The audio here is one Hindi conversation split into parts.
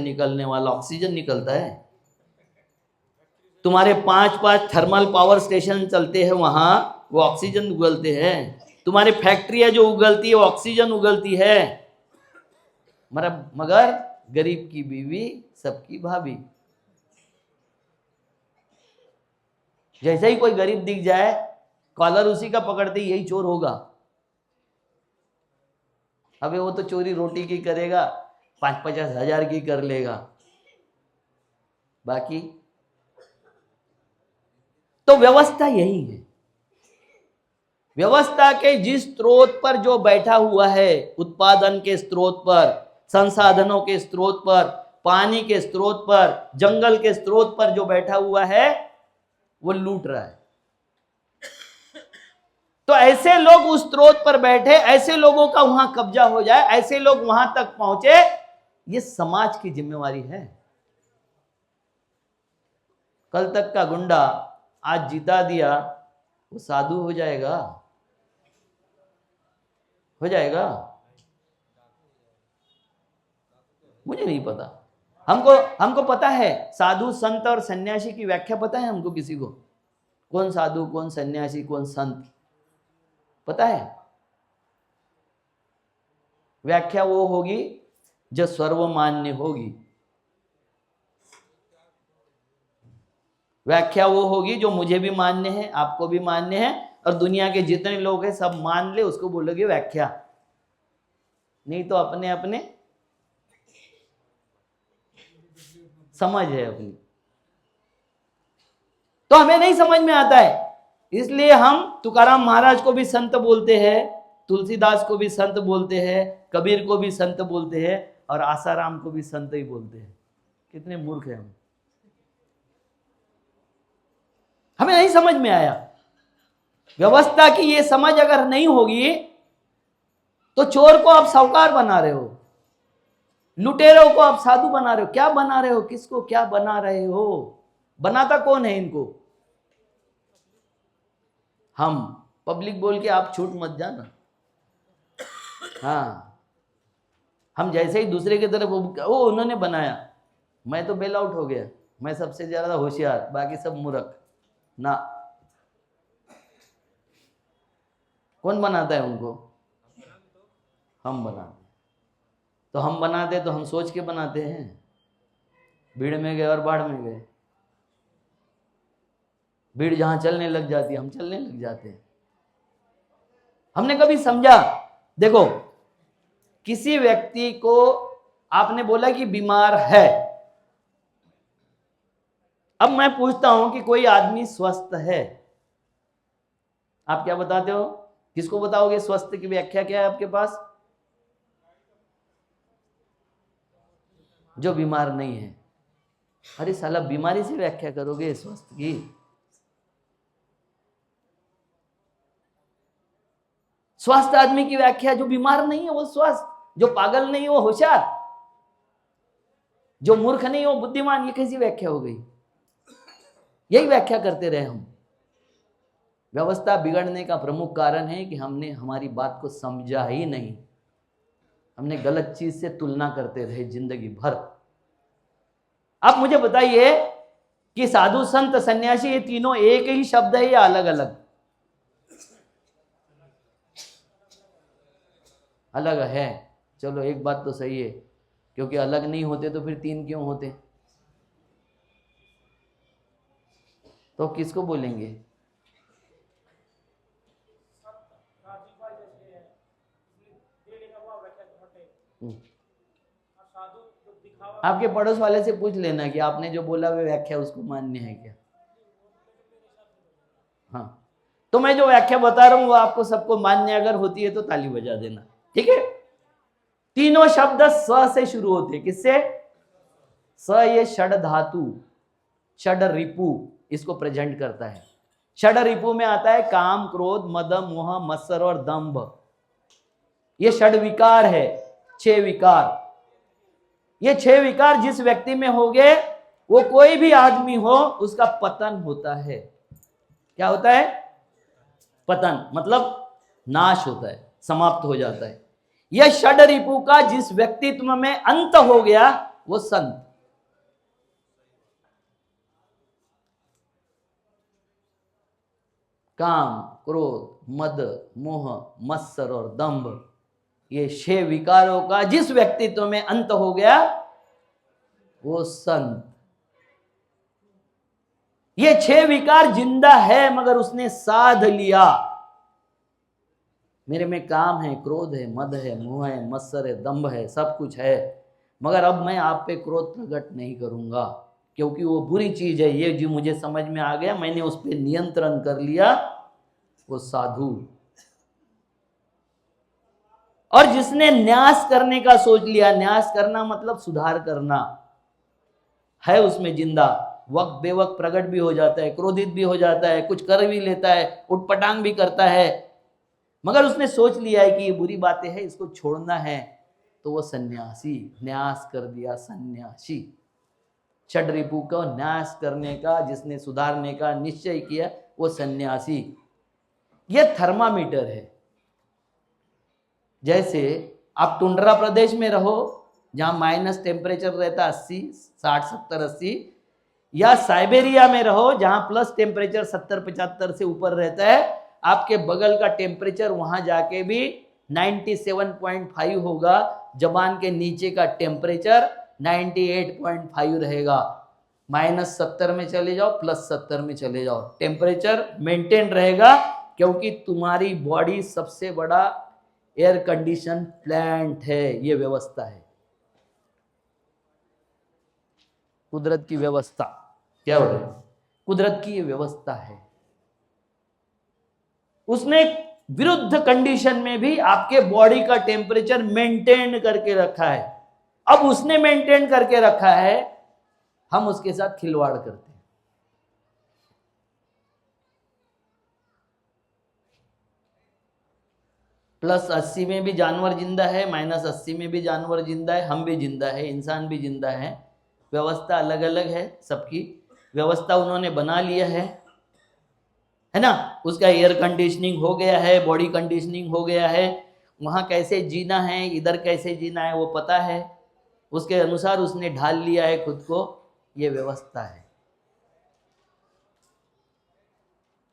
निकलने वाला ऑक्सीजन निकलता है। तुम्हारे 5-5 थर्मल पावर स्टेशन चलते हैं, वहां वो ऑक्सीजन उगलते हैं। तुम्हारी फैक्ट्री है जो उगलती है, ऑक्सीजन उगलती है। मगर गरीब की बीवी सबकी भाभी। जैसे ही कोई गरीब दिख जाए, कॉलर उसी का पकड़ते ही यही चोर होगा। अबे वो तो चोरी रोटी की करेगा, 5-50 हजार की कर लेगा, बाकी तो व्यवस्था यही है। व्यवस्था के जिस स्रोत पर जो बैठा हुआ है, उत्पादन के स्रोत पर, संसाधनों के स्रोत पर, पानी के स्रोत पर, जंगल के स्रोत पर जो बैठा हुआ है, वो लूट रहा है। तो ऐसे लोग उस स्रोत पर बैठे, ऐसे लोगों का वहां कब्जा हो जाए, ऐसे लोग वहां तक पहुंचे, ये समाज की जिम्मेवारी है। कल तक का गुंडा आज जिता दिया, वो साधु हो जाएगा? हो जाएगा? मुझे नहीं पता। हमको पता है साधु, संत और सन्यासी की व्याख्या पता है हमको। किसी को कौन साधु, कौन सन्यासी, कौन संत पता है? व्याख्या वो होगी जो सर्वमान्य होगी। व्याख्या वो होगी जो मुझे भी मान्य है, आपको भी मान्य है, और दुनिया के जितने लोग हैं सब मान ले, उसको बोलोगे व्याख्या। नहीं तो अपने अपने समझ है अपनी, तो हमें नहीं समझ में आता है। इसलिए हम तुकाराम महाराज को भी संत बोलते हैं, तुलसीदास को भी संत बोलते हैं, कबीर को भी संत बोलते हैं, और आसाराम को भी संत ही बोलते हैं। कितने मूर्ख हैं हम, हमें नहीं समझ में आया। व्यवस्था की ये समझ अगर नहीं होगी तो चोर को आप साहूकार बना रहे हो, लुटेरों को आप साधु बना रहे हो। क्या बना रहे हो, किसको क्या बना रहे हो? बनाता कौन है इनको? हम। पब्लिक बोल के आप छूट मत जाना। हाँ, हम जैसे ही दूसरे की तरफ वो उन्होंने बनाया, मैं तो बेल आउट हो गया, मैं सबसे ज्यादा होशियार, बाकी सब मूर्ख ना। कौन बनाता है उनको? हम बनाते। तो हम बनाते तो हम सोच के बनाते हैं। भीड़ में गए और बाढ़ में गए। भीड़ जहां चलने लग जाती है, हम चलने लग जाते हैं। हमने कभी समझा? देखो, किसी व्यक्ति को आपने बोला कि बीमार है, अब मैं पूछता हूं कि कोई आदमी स्वस्थ है, आप क्या बताते हो? किसको बताओगे? स्वस्थ की व्याख्या क्या है आपके पास? जो बीमार नहीं है। अरे साला, बीमारी से व्याख्या करोगे स्वस्थ की? स्वस्थ आदमी की व्याख्या जो बीमार नहीं है वो स्वस्थ, जो पागल नहीं है वो होशियार, जो मूर्ख नहीं हो बुद्धिमान। ये कैसी व्याख्या हो गई? यही व्याख्या करते रहे हम। व्यवस्था बिगड़ने का प्रमुख कारण है कि हमने हमारी बात को समझा ही नहीं। हमने गलत चीज से तुलना करते रहे जिंदगी भर। आप मुझे बताइए कि साधु, संत, सन्यासी, ये तीनों एक ही शब्द है या अलग अलग? अलग है। चलो, एक बात तो सही है, क्योंकि अलग नहीं होते तो फिर तीन क्यों होते? तो किसको बोलेंगे? आपके पड़ोस वाले से पूछ लेना कि आपने जो बोला वो व्याख्या उसको मान्य है क्या। हाँ, तो मैं जो व्याख्या बता रहा हूं वो आपको सबको मान्य अगर होती है तो ताली बजा देना, ठीक है? तीनों शब्द स से शुरू होते हैं। किससे? स ये षड धातु, षड रिपु, इसको प्रेजेंट करता है। षड रिपु में आता है काम, क्रोध, मद, मोह, मत्सर और दंभ। ये षड विकार है, 6 विकार। ये 6 विकार जिस व्यक्ति में हो गए, वो कोई भी आदमी हो, उसका पतन होता है। क्या होता है? पतन, मतलब नाश होता है, समाप्त हो जाता है। यह षड रिपु का जिस व्यक्तित्व में अंत हो गया, वो संत। काम, क्रोध, मद, मोह, मत्सर और दंभ, ये 6 विकारों का जिस व्यक्तित्व में अंत हो गया वो संत। ये 6 विकार जिंदा है मगर उसने साध लिया। मेरे में काम है, क्रोध है, मद है, मोह है, मत्सर है, दंभ है, सब कुछ है, मगर अब मैं आप पे क्रोध प्रकट नहीं करूंगा क्योंकि वो बुरी चीज है। ये जो मुझे समझ में आ गया, मैंने उस पर नियंत्रण कर लिया, वो साधु। और जिसने न्यास करने का सोच लिया, न्यास करना मतलब सुधार करना, है उसमें जिंदा, वक्त बेवक्त प्रकट भी हो जाता है, क्रोधित भी हो जाता है, कुछ कर भी लेता है, उठपटांग भी करता है, मगर उसने सोच लिया है कि ये बुरी बातें हैं, इसको छोड़ना है, तो वो सन्यासी, न्यास कर दिया सन्यासी। षड्रिपु को न्यास करने का, जिसने सुधारने का निश्चय किया, वो सन्यासी। ये थर्मामीटर है। जैसे आप टुंड्रा प्रदेश में रहो जहां माइनस टेम्परेचर रहता 80, 60, 70, 80, या साइबेरिया में रहो जहां प्लस टेम्परेचर 70, 75 से ऊपर रहता है, आपके बगल का टेम्परेचर वहां जाके भी 97.5 होगा, जबान के नीचे का टेम्परेचर 98.5 रहेगा। -70 में चले जाओ, +70 में चले जाओ, टेम्परेचर मेंटेन रहेगा, क्योंकि तुम्हारी बॉडी सबसे बड़ा एयर कंडीशन प्लांट है। ये व्यवस्था है, कुदरत की व्यवस्था। क्या हो रहा है? कुदरत की ये व्यवस्था है। उसने विरुद्ध कंडीशन में भी आपके बॉडी का टेम्परेचर मेंटेन करके रखा है। अब उसने मेंटेन करके रखा है, हम उसके साथ खिलवाड़ करते हैं। +80 में भी जानवर जिंदा है, -80 में भी जानवर जिंदा है, हम भी जिंदा है, इंसान भी जिंदा है। व्यवस्था अलग अलग है सबकी, व्यवस्था उन्होंने बना लिया है ना। उसका एयर कंडीशनिंग हो गया है, बॉडी कंडीशनिंग हो गया है, वहां कैसे जीना है, इधर कैसे जीना है वो पता है, उसके अनुसार उसने ढाल लिया है खुद को। ये व्यवस्था है।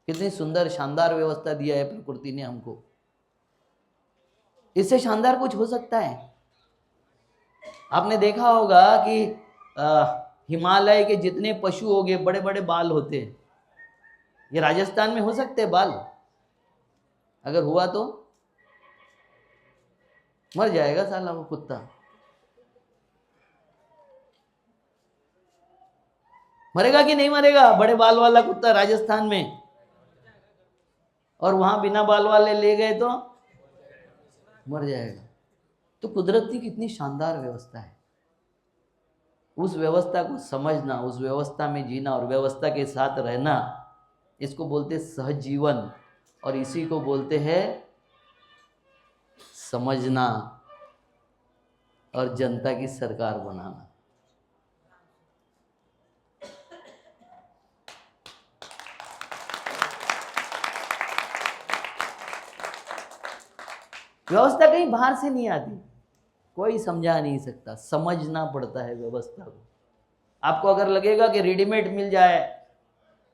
कितनी सुंदर शानदार व्यवस्था दिया है प्रकृति ने हमको। इससे शानदार कुछ हो सकता है? आपने देखा होगा कि हिमालय के जितने पशु हो गए, बड़े बड़े बाल होते हैं, ये राजस्थान में हो सकते हैं बाल? अगर हुआ तो मर जाएगा साला वो कुत्ता। मरेगा कि नहीं मरेगा? बड़े बाल वाला कुत्ता राजस्थान में, और वहां बिना बाल वाले ले गए तो मर जाएगा। तो कुदरत की कितनी शानदार व्यवस्था है। उस व्यवस्था को समझना, उस व्यवस्था में जीना और व्यवस्था के साथ रहना, इसको बोलते सहजीवन, और इसी को बोलते हैं समझना और जनता की सरकार बनाना। व्यवस्था कहीं बाहर से नहीं आती, कोई समझा नहीं सकता, समझना पड़ता है व्यवस्था को। आपको अगर लगेगा कि रेडीमेड मिल जाए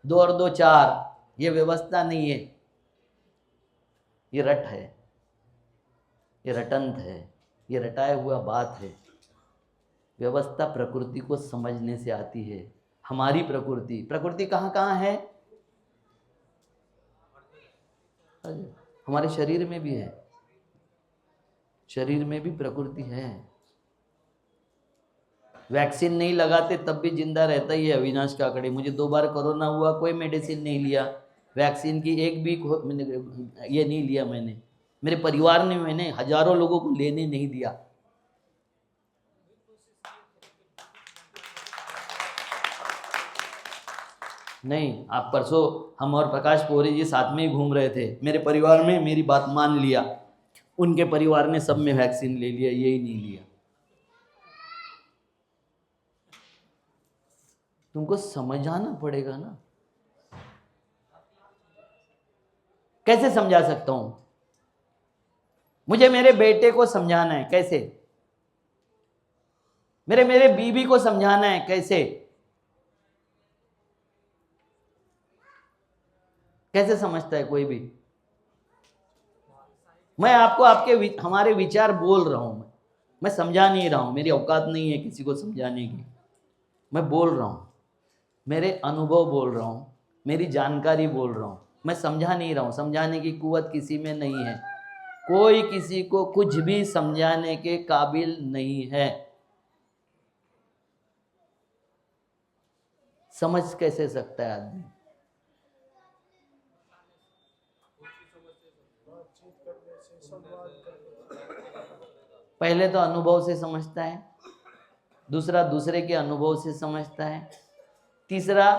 2 और 2 4, ये व्यवस्था नहीं है, ये रट है, ये रटंत है, ये रटाया हुआ बात है। व्यवस्था प्रकृति को समझने से आती है। हमारी प्रकृति, प्रकृति कहाँ कहाँ है? हमारे शरीर में भी है, शरीर में भी प्रकृति है। वैक्सीन नहीं लगाते तब भी जिंदा रहता ही है अविनाश काकड़े। मुझे 2 बार कोरोना हुआ, कोई मेडिसिन नहीं लिया, वैक्सीन की एक भी ये नहीं लिया मैंने, मेरे परिवार ने, मैंने हजारों लोगों को लेने नहीं दिया। नहीं, आप परसों हम और प्रकाश पोरी जी साथ में ही घूम रहे थे, मेरे परिवार में मेरी बात मान लिया, उनके परिवार ने सब में वैक्सीन ले लिया, यही नहीं लिया। तुमको समझाना पड़ेगा ना। कैसे समझा सकता हूं? मुझे मेरे बेटे को समझाना है, कैसे? मेरे बीबी को समझाना है, कैसे कैसे समझता है कोई भी? मैं आपको हमारे विचार बोल रहा हूं, मैं समझा नहीं रहा हूं, मेरी औकात नहीं है किसी को समझाने की। मैं बोल रहा हूं, मेरे अनुभव बोल रहा हूं, मेरी जानकारी बोल रहा हूं, मैं समझा नहीं रहा हूं। समझाने की कुव्वत किसी में नहीं है, कोई किसी को कुछ भी समझाने के काबिल नहीं है। समझ कैसे सकता है आदमी? पहले तो अनुभव से समझता है, दूसरा दूसरे के अनुभव से समझता है, तीसरा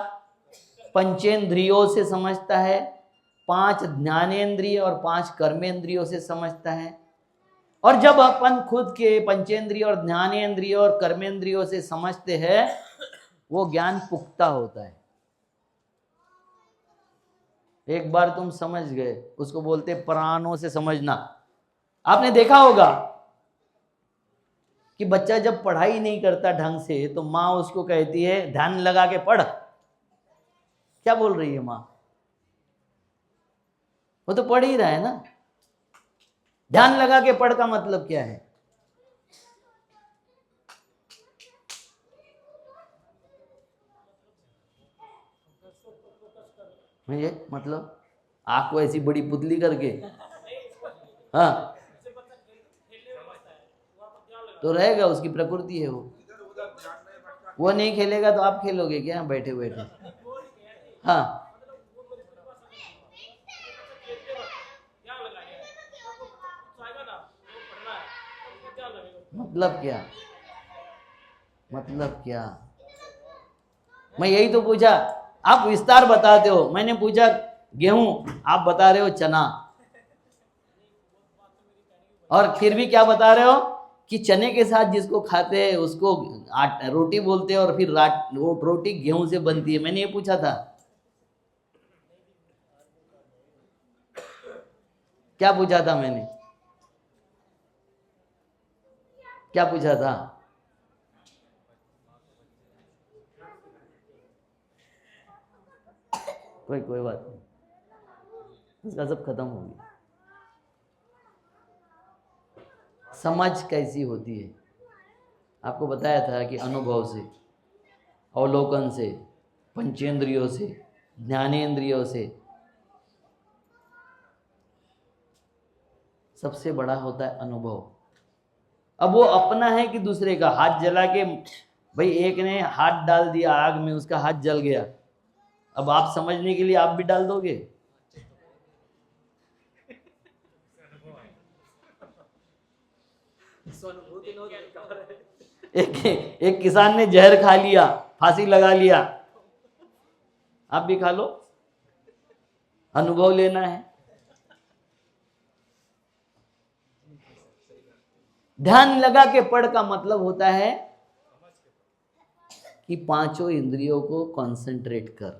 पंचेंद्रियों से समझता है, 5 ज्ञानेंद्रिय और 5 कर्मेंद्रियों से समझता है। और जब अपन खुद के पंचेंद्रिय और ज्ञानेंद्रिय और कर्मेंद्रियों से समझते हैं, वो ज्ञान पुख्ता होता है। एक बार तुम समझ गए, उसको बोलते प्राणों से समझना। आपने देखा होगा कि बच्चा जब पढ़ाई नहीं करता ढंग से तो माँ उसको कहती है ध्यान लगा के पढ़। क्या बोल रही है माँ? वो तो पढ़ ही रहा है ना। ध्यान लगा के पढ़ का मतलब क्या है? मतलब आंख को ऐसी बड़ी पुतली करके, हाँ तो रहेगा, उसकी प्रकृति है वो नहीं खेलेगा तो आप खेलोगे क्या बैठे बैठे? हाँ मतलब क्या? मतलब क्या? मैं यही तो पूछा, आप विस्तार बताते हो, मैंने पूछा गेहूं, आप बता रहे हो चना, और फिर भी क्या बता रहे हो कि चने के साथ जिसको खाते हैं उसको रोटी बोलते हैं, और फिर रोटी गेहूं से बनती है। मैंने ये पूछा था, क्या पूछा था मैंने? क्या पूछा था? कोई बात नहीं, इसका सब खत्म हो गया। समझ कैसी होती है? आपको बताया था कि अनुभव से, अवलोकन से, पंचेंद्रियों से, ज्ञानेंद्रियों से। सबसे बड़ा होता है अनुभव। अब वो अपना है कि दूसरे का? हाथ जला के, भाई एक ने हाथ डाल दिया आग में, उसका हाथ जल गया, अब आप समझने के लिए आप भी डाल दोगे? एक किसान ने जहर खा लिया, फांसी लगा लिया, आप भी खा लो, अनुभव लेना है। ध्यान लगा के पढ़ का मतलब होता है कि पांचों इंद्रियों को कंसंट्रेट कर,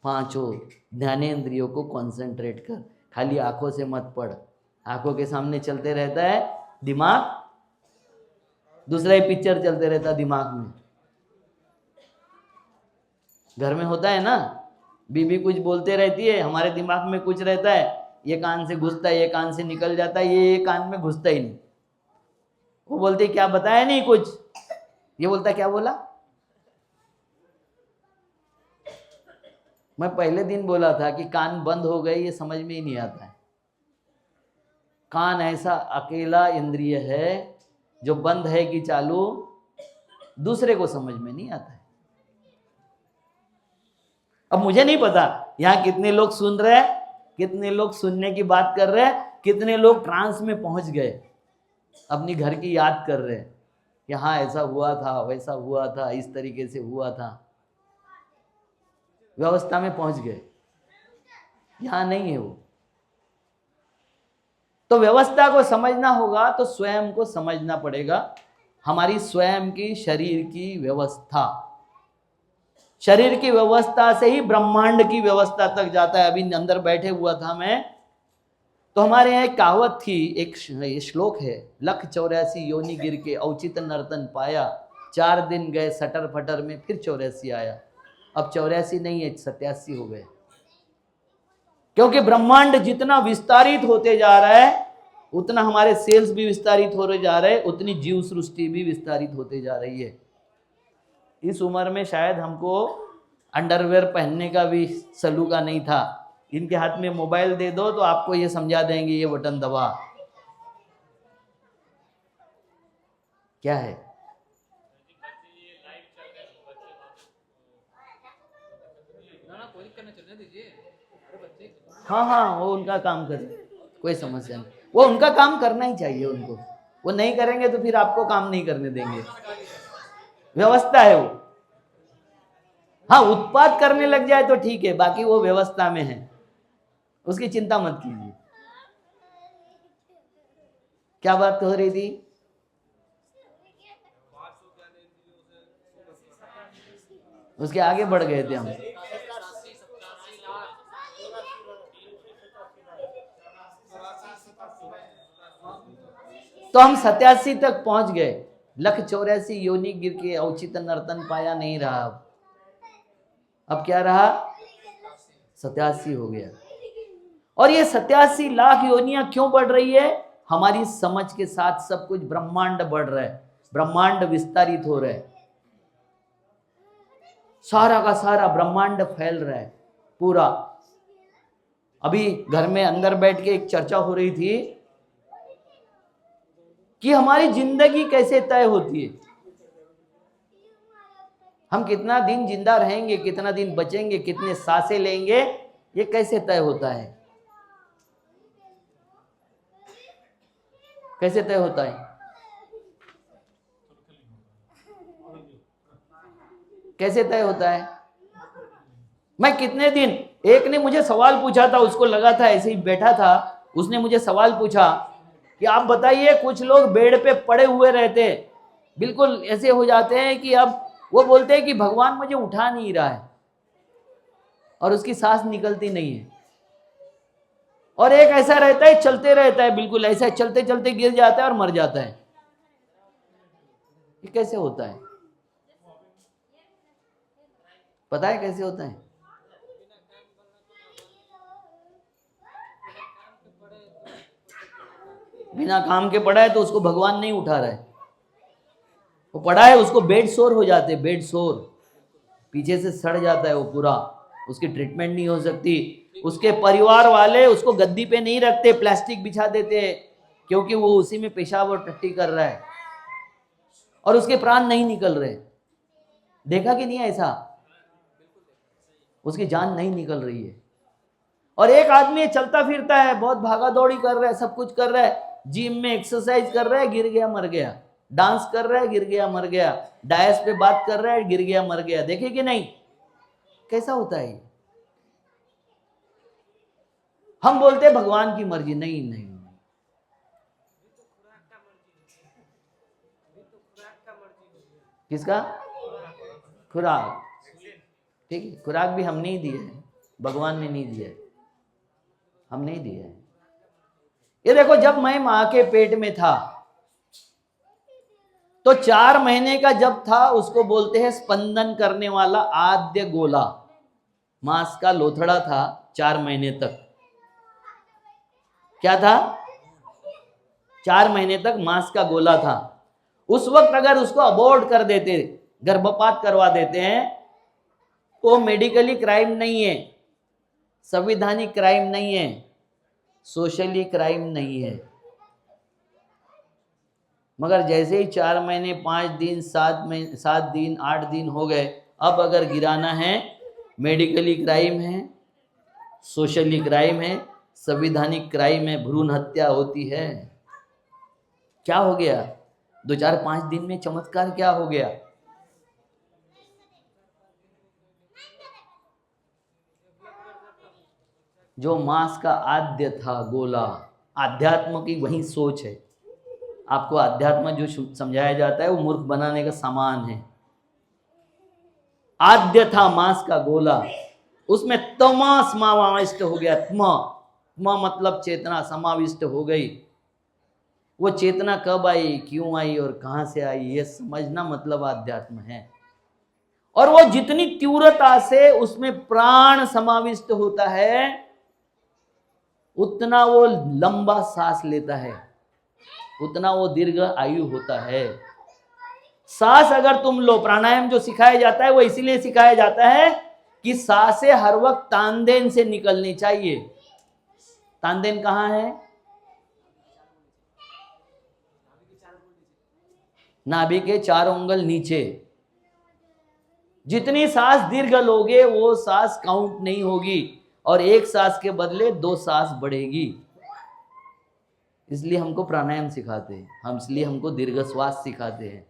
पांचों ज्ञानेंद्रियों को कंसंट्रेट कर। खाली आंखों से मत पढ़, आंखों के सामने चलते रहता है दिमाग, दूसरा ही पिक्चर चलते रहता है दिमाग में। घर में होता है ना, बीबी कुछ बोलते रहती है, हमारे दिमाग में कुछ रहता है, ये कान से घुसता है, ये कान से निकल जाता है, ये कान में घुसता ही नहीं। वो बोलते क्या बताया नहीं कुछ, ये बोलता क्या बोला। मैं पहले दिन बोला था कि कान बंद हो गए, ये समझ में ही नहीं आता है। कान ऐसा अकेला इंद्रिय है जो बंद है कि चालू, दूसरे को समझ में नहीं आता है। अब मुझे नहीं पता यहाँ कितने लोग सुन रहे हैं, कितने लोग सुनने की बात कर रहे हैं, कितने लोग ट्रांस में पहुंच गए, अपनी घर की याद कर रहे हैं कि हाँ ऐसा हुआ था, वैसा हुआ था, इस तरीके से हुआ था, व्यवस्था में पहुंच गए। यहां नहीं है वो। तो व्यवस्था को समझना होगा तो स्वयं को समझना पड़ेगा, हमारी स्वयं की शरीर की व्यवस्था। शरीर की व्यवस्था से ही ब्रह्मांड की व्यवस्था तक जाता है। अभी अंदर बैठे हुआ था मैं, तो हमारे यहाँ एक कहावत थी, एक श्लोक है, लख 84 योनि गिर के औचित नर्तन पाया, 4 दिन गए सटर फटर में फिर 84 आया। अब 84 नहीं है, 87 हो गए, क्योंकि ब्रह्मांड जितना विस्तारित होते जा रहा है उतना हमारे सेल्स भी विस्तारित हो रहे जा रहे हैं, उतनी जीव सृष्टि भी विस्तारित होते जा रही है। इस उम्र में शायद हमको अंडरवेयर पहनने का भी सलूका नहीं था। इनके हाथ में मोबाइल दे दो तो आपको ये समझा देंगे, ये बटन दबा, क्या है। हाँ हाँ, वो उनका काम करें, कोई समस्या नहीं, वो उनका काम करना ही चाहिए उनको। वो नहीं करेंगे तो फिर आपको काम नहीं करने देंगे, व्यवस्था है वो। हाँ, उत्पाद करने लग जाए तो ठीक है, बाकी वो व्यवस्था में है, उसकी चिंता मत कीजिए। क्या बात हो रही थी? उसके आगे बढ़ गए थे हम। तो हम 87 तक पहुंच गए, लख 84 योनि गिर के औचित नर्तन पाया नहीं रहा। अब क्या रहा? 87 हो गया। और ये 87 लाख योनियां क्यों बढ़ रही है? हमारी समझ के साथ सब कुछ ब्रह्मांड बढ़ रहा है, ब्रह्मांड विस्तारित हो रहा है, सारा का सारा ब्रह्मांड फैल रहा है पूरा। अभी घर में अंदर बैठ के एक चर्चा हो रही थी कि हमारी जिंदगी कैसे तय होती है, हम कितना दिन जिंदा रहेंगे, कितना दिन बचेंगे, कितने सांसें लेंगे, ये कैसे तय होता है? कैसे तय होता है? कैसे तय होता है? मैं कितने दिन, एक ने मुझे सवाल पूछा था, उसको लगा था ऐसे ही बैठा था, उसने मुझे सवाल पूछा कि आप बताइए, कुछ लोग बेड पे पड़े हुए रहते, बिल्कुल ऐसे हो जाते हैं कि अब वो बोलते हैं कि भगवान मुझे उठा नहीं रहा है, और उसकी सांस निकलती नहीं है। और एक ऐसा रहता है, चलते रहता है, बिल्कुल ऐसा चलते चलते गिर जाता है और मर जाता है। ये कैसे होता है? पता है कैसे होता है? बिना काम के पड़ा है तो उसको भगवान नहीं उठा रहा है, वो पड़ा है, उसको बेड सोर हो जाते, बेड सोर, पीछे से सड़ जाता है वो पूरा, उसकी ट्रीटमेंट नहीं हो सकती। उसके परिवार वाले उसको गद्दी पे नहीं रखते, प्लास्टिक बिछा देते हैं, क्योंकि वो उसी में पेशाब और टट्टी कर रहा है, और उसके प्राण नहीं निकल रहे। देखा कि नहीं ऐसा? उसकी जान नहीं निकल रही है। और एक आदमी चलता फिरता है, बहुत भागा दौड़ी कर रहा है, सब कुछ कर रहा है, जिम में एक्सरसाइज कर रहा है, गिर गया मर गया, डांस कर रहा है, गिर गया मर गया, डायस पे बात कर रहा है, गिर गया मर गया। देखे कि नहीं? कैसा होता है? हम बोलते हैं भगवान की मर्जी, नहीं नहीं, किसका? खुराक, ठीक है, खुराक भी हम नहीं दिए है, भगवान ने नहीं दिया है, हम नहीं दिए है। ये देखो, जब मैं मां के पेट में था तो 4 महीने का जब था, उसको बोलते हैं स्पंदन करने वाला आद्य गोला, मांस का लोथड़ा था 4 महीने तक। क्या था? 4 महीने तक मांस का गोला था। उस वक्त अगर उसको अबॉर्ट कर देते, गर्भपात करवा देते हैं, वो मेडिकली क्राइम नहीं है, संवैधानिक क्राइम नहीं है, सोशली क्राइम नहीं है। मगर जैसे ही 4 महीने 5 दिन 7 दिन 8 दिन हो गए, अब अगर गिराना है, मेडिकली क्राइम है, सोशली क्राइम है, संवैधानिक क्राइम है, भ्रूण हत्या होती है। क्या हो गया? 2 4 5 दिन में चमत्कार क्या हो गया? जो मांस का आद्य था गोला, आध्यात्म की वही सोच है। आपको अध्यात्म जो समझाया जाता है वो मूर्ख बनाने का सामान है। आद्य था मांस का गोला, उसमें तमास समाविष्ट हो गया, त्मा, मतलब चेतना समाविष्ट हो गई। वो चेतना कब आई, क्यों आई और कहां से आई, ये समझना मतलब आध्यात्म है। और वो जितनी तीव्रता से उसमें प्राण समाविष्ट होता है उतना वो लंबा सांस लेता है, उतना वो दीर्घ आयु होता है। सांस अगर तुम लो, प्राणायाम जो सिखाया जाता है वो इसीलिए सिखाया जाता है कि सांसें हर वक्त तानदेन से निकलनी चाहिए। तानदेन कहाँ है? नाभि के 4 उंगल नीचे। जितनी सांस दीर्घ लोगे वो सांस काउंट नहीं होगी और एक सांस के बदले 2 सांस बढ़ेगी। इसलिए हमको प्राणायाम सिखाते हैं, हम इसलिए हमको दीर्घ श्वास सिखाते हैं।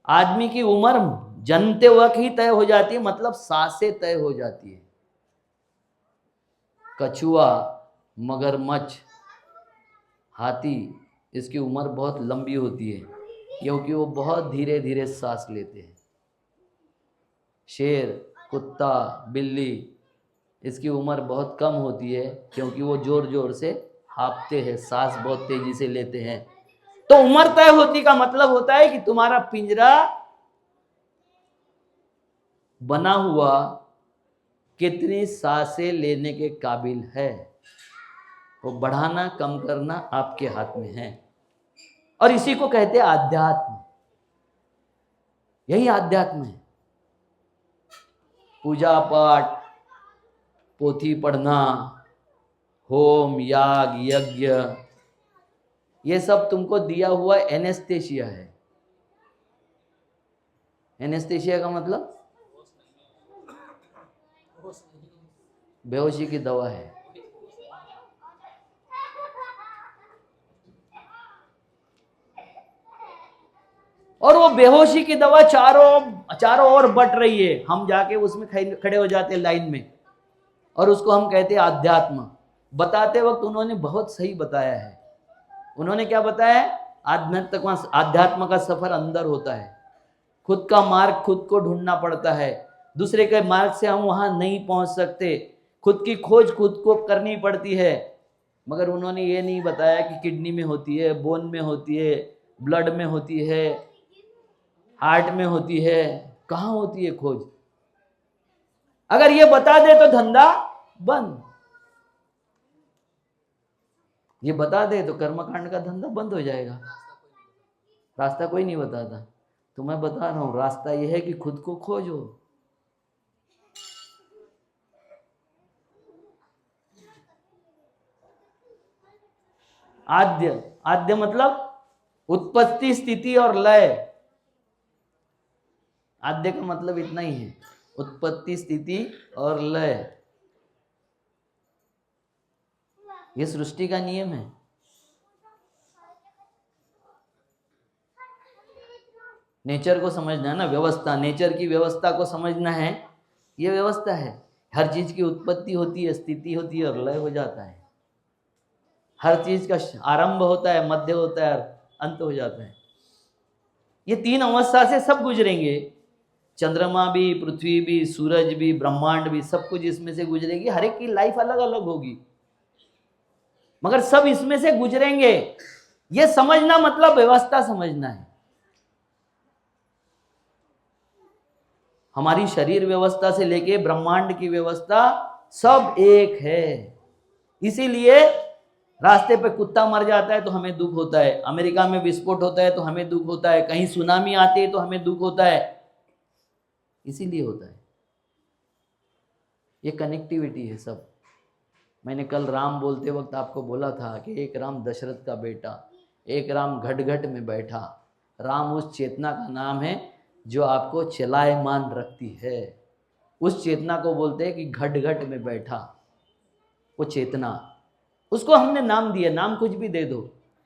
आदमी की उम्र जन्मते वक्त ही तय हो जाती है, मतलब सांसें तय हो जाती है। कछुआ, मगरमच्छ, हाथी, इसकी उम्र बहुत लंबी होती है क्योंकि वो बहुत धीरे धीरे सांस लेते हैं। शेर, कुत्ता, बिल्ली, इसकी उम्र बहुत कम होती है क्योंकि वो जोर जोर से हाँफते हैं, सांस बहुत तेजी से लेते हैं। तो उम्र तय होती का मतलब होता है कि तुम्हारा पिंजरा बना हुआ कितनी सांसें लेने के काबिल है, वो बढ़ाना कम करना आपके हाथ में है। और इसी को कहते हैं आध्यात्म। यही आध्यात्म है। पूजा पाठ, पोथी पढ़ना, होम, याग, यज्ञ, ये सब तुमको दिया हुआ एनेस्थेसिया है। एनेस्थेसिया का मतलब बेहोशी की दवा है। और वो बेहोशी की दवा चारों ओर बट रही है, हम जाके उसमें खड़े हो जाते हैं लाइन में, और उसको हम कहते हैं आध्यात्म। बताते वक्त उन्होंने बहुत सही बताया है। उन्होंने क्या बताया? आध्यात्म का सफर अंदर होता है, खुद का मार्ग खुद को ढूंढना पड़ता है, दूसरे के मार्ग से हम वहां नहीं पहुंच सकते, खुद की खोज खुद को करनी पड़ती है। मगर उन्होंने ये नहीं बताया कि किडनी में होती है, बोन में होती है, ब्लड में होती है, हार्ट में होती है, कहाँ होती है खोज। अगर ये बता दे तो धंधा बंद, ये बता दे तो कर्मकांड का धंधा बंद हो जाएगा। रास्ता कोई नहीं बताता, तो मैं बता रहा हूं रास्ता यह है कि खुद को खोजो। आद्य मतलब उत्पत्ति, स्थिति और लय। आद्य का मतलब इतना ही है, उत्पत्ति, स्थिति और लय। ये सृष्टि का नियम है। नेचर को समझना है ना, व्यवस्था, नेचर की व्यवस्था को समझना है। ये व्यवस्था है, हर चीज की उत्पत्ति होती है, स्थिति होती है और लय हो जाता है। हर चीज का आरंभ होता है, मध्य होता है और अंत हो जाता है। ये 3 अवस्था से सब गुजरेंगे, चंद्रमा भी, पृथ्वी भी, सूरज भी, ब्रह्मांड भी, सब कुछ इसमें से गुजरेगी। हर एक की लाइफ अलग अलग होगी मगर सब इसमें से गुजरेंगे। ये समझना मतलब व्यवस्था समझना है। हमारी शरीर व्यवस्था से लेके ब्रह्मांड की व्यवस्था सब एक है। इसीलिए रास्ते पे कुत्ता मर जाता है तो हमें दुख होता है, अमेरिका में विस्फोट होता है तो हमें दुख होता है, कहीं सुनामी आती है तो हमें दुख होता है। इसीलिए होता है, ये कनेक्टिविटी है सब। मैंने कल राम बोलते वक्त आपको बोला था कि एक राम दशरथ का बेटा, एक राम घट घट में बैठा। राम उस चेतना का नाम है जो आपको चलायमान रखती है। उस चेतना को बोलते हैं कि घट घट में बैठा, वो चेतना, उसको हमने नाम दिया। नाम कुछ भी दे दो,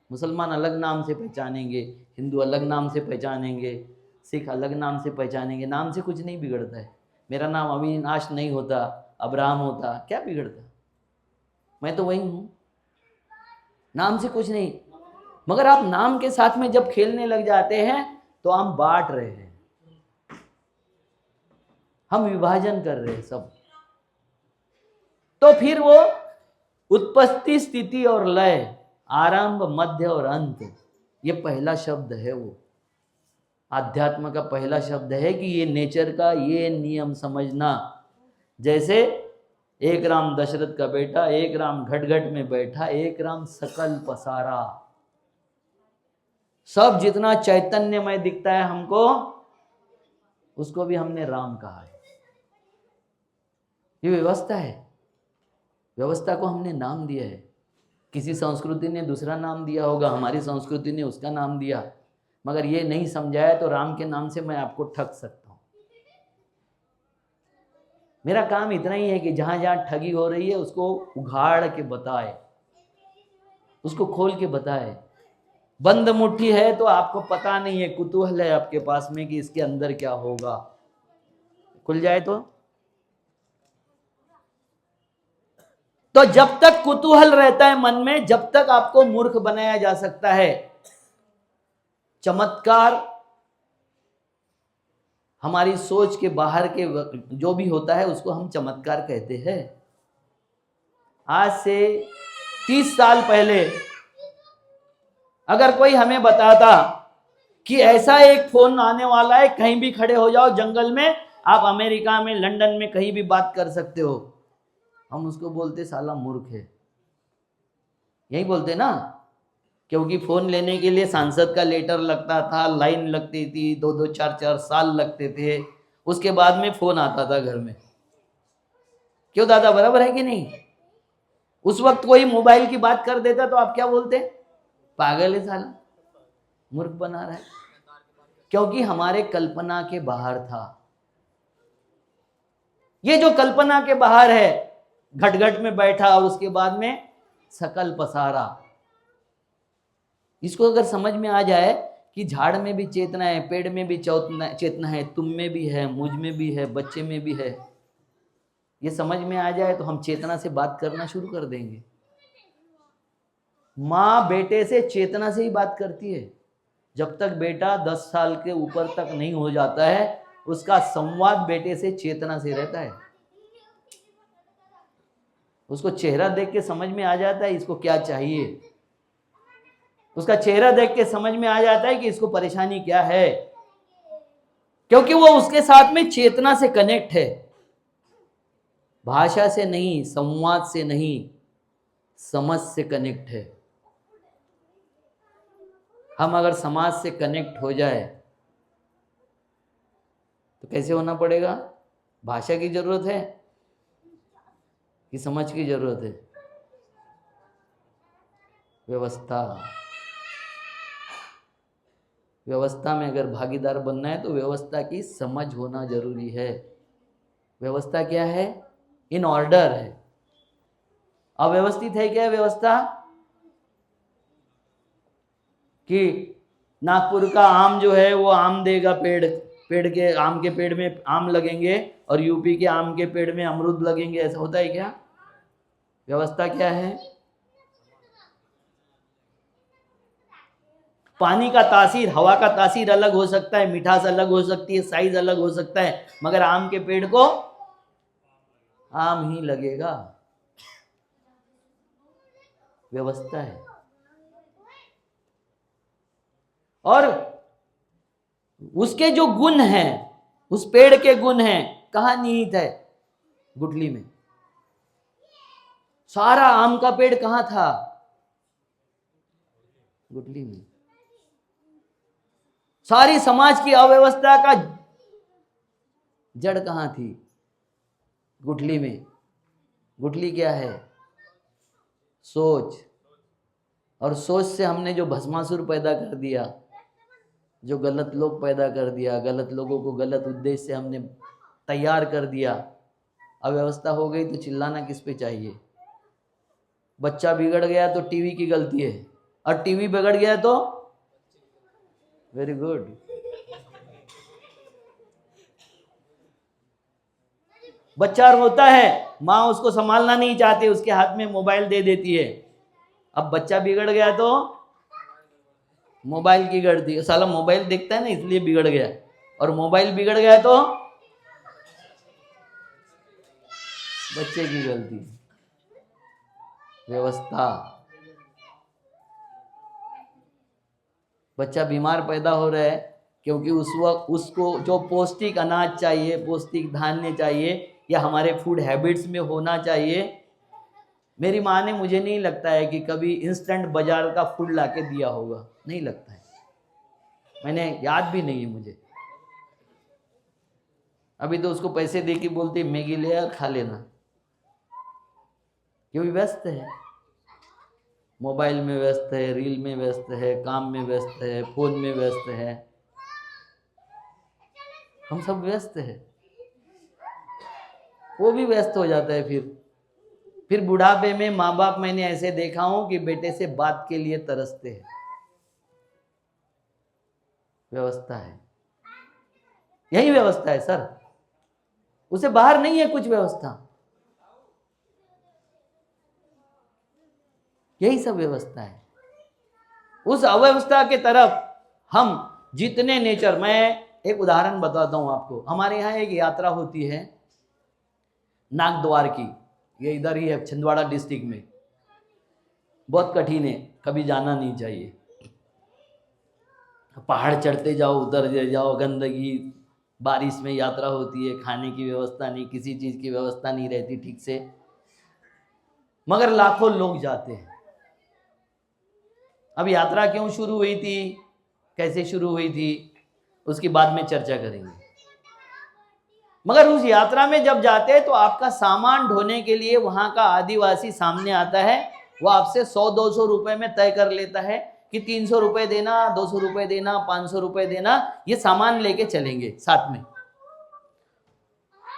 मुसलमान अलग नाम से पहचानेंगे, हिंदू अलग नाम से पहचानेंगे, सिख अलग नाम से पहचानेंगे। नाम से कुछ नहीं बिगड़ता है। मेरा नाम अविनाश नहीं होता, अब्राहम होता, क्या बिगड़ता? मैं तो वही हूँ, नाम से कुछ नहीं। मगर आप नाम के साथ में जब खेलने लग जाते हैं तो हम बांट रहे हैं, हम विभाजन कर रहे हैं सब। तो फिर वो उत्पत्ति, स्थिति और लय, आरंभ, मध्य और अंत, ये पहला शब्द है। वो आध्यात्म का पहला शब्द है कि ये नेचर का ये नियम समझना। जैसे एक राम दशरथ का बेटा, एक राम घट घट में बैठा, एक राम सकल पसारा। सब जितना चैतन्यमय दिखता है हमको, उसको भी हमने राम कहा है। ये व्यवस्था है। व्यवस्था को हमने नाम दिया है। किसी संस्कृति ने दूसरा नाम दिया होगा, हमारी संस्कृति ने उसका नाम दिया, मगर ये नहीं समझाया तो राम के नाम से मैं आपको ठग सकता हूं। मेरा काम इतना ही है कि जहां जहां ठगी हो रही है उसको उघाड़ के बताए, उसको खोल के बताए। बंद मुट्ठी है तो आपको पता नहीं है, कुतूहल है आपके पास में कि इसके अंदर क्या होगा। खुल जाए तो जब तक कुतूहल रहता है मन में, जब तक आपको मूर्ख बनाया जा सकता है। चमत्कार हमारी सोच के बाहर के जो भी होता है उसको हम चमत्कार कहते हैं। आज से 30 साल पहले अगर कोई हमें बताता कि ऐसा एक फोन आने वाला है, कहीं भी खड़े हो जाओ जंगल में, आप अमेरिका में, लंदन में कहीं भी बात कर सकते हो, हम उसको बोलते साला मूर्ख है। यही बोलते ना, क्योंकि फोन लेने के लिए सांसद का लेटर लगता था, लाइन लगती थी, 2-2 4-4 साल लगते थे, उसके बाद में फोन आता था घर में। क्यों दादा, बराबर है कि नहीं? उस वक्त कोई मोबाइल की बात कर देता तो आप क्या बोलते? पागल है साला, मूर्ख बना रहा है। क्योंकि हमारे कल्पना के बाहर था। ये जो कल्पना के बाहर है, घट घट में बैठा और उसके बाद में सकल पसारा, इसको अगर समझ में आ जाए कि झाड़ में भी चेतना है, पेड़ में भी चेतना है, तुम में भी है, मुझ में भी है, बच्चे में भी है, ये समझ में आ जाए तो हम चेतना से बात करना शुरू कर देंगे। माँ बेटे से चेतना से ही बात करती है। जब तक बेटा 10 साल के ऊपर तक नहीं हो जाता है, उसका संवाद बेटे से चेतना से रहता है। उसको चेहरा देख के समझ में आ जाता है इसको क्या चाहिए। उसका चेहरा देख के समझ में आ जाता है कि इसको परेशानी क्या है, क्योंकि वो उसके साथ में चेतना से कनेक्ट है। भाषा से नहीं, संवाद से नहीं, समझ से कनेक्ट है। हम अगर समाज से कनेक्ट हो जाए तो कैसे होना पड़ेगा? भाषा की जरूरत है कि समझ की जरूरत है? व्यवस्था। व्यवस्था में अगर भागीदार बनना है तो व्यवस्था की समझ होना जरूरी है। व्यवस्था क्या है? इन ऑर्डर है। अव्यवस्थित है क्या व्यवस्था? कि नागपुर का आम जो है वो आम देगा, पेड़ के आम के पेड़ में आम लगेंगे और यूपी के आम के पेड़ में अमरूद लगेंगे, ऐसा होता है क्या? व्यवस्था क्या है? पानी का तासीर, हवा का तासीर अलग हो सकता है, मिठास अलग हो सकती है, साइज अलग हो सकता है, मगर आम के पेड़ को आम ही लगेगा। व्यवस्था है। और उसके जो गुण हैं, उस पेड़ के गुण हैं, कहां निहित है? गुठली में। सारा आम का पेड़ कहां था? गुठली में। सारी समाज की अव्यवस्था का जड़ कहां थी? गुठली में। गुठली क्या है? सोच। और सोच से हमने जो भस्मासुर पैदा कर दिया, जो गलत लोग पैदा कर दिया, गलत लोगों को गलत उद्देश्य से हमने तैयार कर दिया, अव्यवस्था हो गई तो चिल्लाना किस पे चाहिए? बच्चा बिगड़ गया तो टीवी की गलती है, और टीवी बिगड़ गया तो वेरी गुड। बच्चा रोता है, माँ उसको संभालना नहीं चाहती, उसके हाथ में मोबाइल दे देती है। अब बच्चा बिगड़ गया तो मोबाइल की गलती, साला मोबाइल देखता है ना इसलिए बिगड़ गया, और मोबाइल बिगड़ गया तो बच्चे की गलती। व्यवस्था। बच्चा बीमार पैदा हो रहा है क्योंकि उस वक्त उसको जो पौष्टिक अनाज चाहिए, पौष्टिक धान्य चाहिए, या हमारे फूड हैबिट्स में होना चाहिए। मेरी माँ ने, मुझे नहीं लगता है कि कभी इंस्टेंट बाजार का फूड लाके दिया होगा, नहीं लगता है, मैंने याद भी नहीं है मुझे। अभी तो उसको पैसे दे के बोलते मैगी ले आ, खा लेना, क्योंकि व्यस्त है, मोबाइल में व्यस्त है, रील में व्यस्त है, काम में व्यस्त है, फोन में व्यस्त है, हम सब व्यस्त है। वो भी व्यस्त हो जाता है। फिर बुढ़ापे में माँ बाप, मैंने ऐसे देखा हूं कि बेटे से बात के लिए तरसते हैं। व्यवस्था है, यही व्यवस्था है सर, उसे बाहर नहीं है कुछ व्यवस्था, यही सब व्यवस्था है। उस अव्यवस्था के तरफ हम जितने नेचर, मैं एक उदाहरण बताता हूं आपको। हमारे यहाँ एक यात्रा होती है नागद्वार की, ये इधर ही है छिंदवाड़ा डिस्ट्रिक्ट में, बहुत कठिन है, कभी जाना नहीं चाहिए। पहाड़ चढ़ते जाओ, उतर जाओ, गंदगी, बारिश में यात्रा होती है, खाने की व्यवस्था नहीं, किसी चीज़ की व्यवस्था नहीं रहती ठीक से, मगर लाखों लोग जाते हैं। अब यात्रा क्यों शुरू हुई थी, कैसे शुरू हुई थी, उसकी बाद में चर्चा करेंगे। मगर उस यात्रा में जब जाते हैं तो आपका सामान ढोने के लिए वहां का आदिवासी सामने आता है, वो आपसे 100-200 रुपए में तय कर लेता है कि 300 रुपए देना, 200 रुपए देना, 500 रुपए देना, ये सामान लेके चलेंगे साथ में।